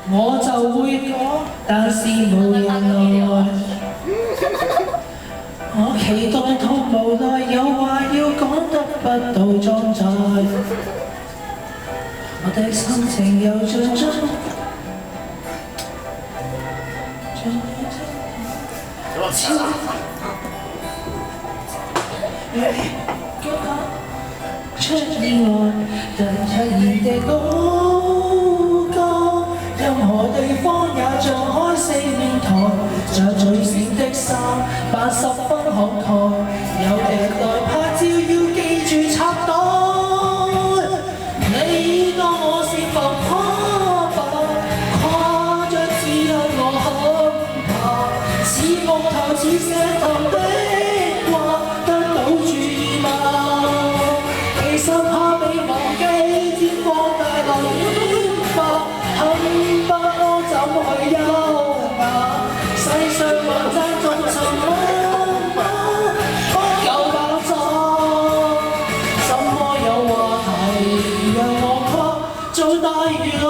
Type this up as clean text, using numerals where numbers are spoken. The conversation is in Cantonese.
我就會講，但是無人來。我期待到無奈，有話要講得不到裝載。我的心情又像將。出意外，突然的高歌，任何地方也像開四面台，着最閃的衫，扮十分慷慨，有人來拍照要記住插袋。你當我是浮誇吧，誇張只有我很怕，似木頭似石頭的話，得到注意嗎？其實怕被忘記，天放大流煙花，很不安怎去優雅？世上還爭眾尋問嗎？不夠爆炸，怎麼有話題讓我跨做大娛樂？